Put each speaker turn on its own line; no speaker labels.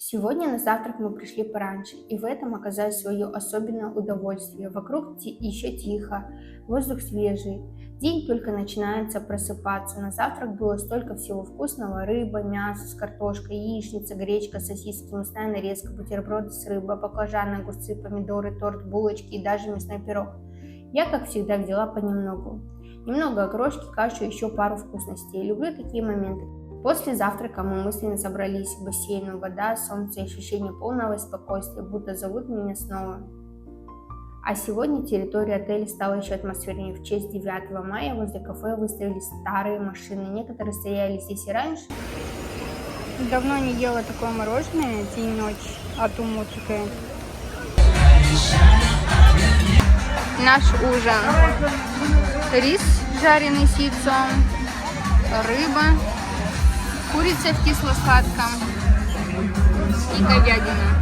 Сегодня на завтрак мы пришли пораньше, и в этом оказалось свое особенное удовольствие. Вокруг еще тихо, воздух свежий. День только начинается просыпаться. На завтрак было столько всего вкусного: рыба, мясо с картошкой, яичница, гречка, сосиски, мясная нарезка, бутерброды с рыбой, баклажаны, огурцы, помидоры, торт, булочки и даже мясной пирог. Я, как всегда, взяла понемногу. Немного окрошки, кашу и еще пару вкусностей. Люблю такие моменты. После завтрака мы мысленно собрались к бассейну. Вода, солнце и ощущение полного спокойствия, будто зовут меня снова. А сегодня территория отеля стала еще атмосфернее. В честь 9 мая возле кафе выставили старые машины. Некоторые стояли здесь и раньше.
Давно не ела такое мороженое день и ночь от Умутки. Наш ужин. Рис, жареный с яйцом, рыба, курица в кисло-сладком и говядина.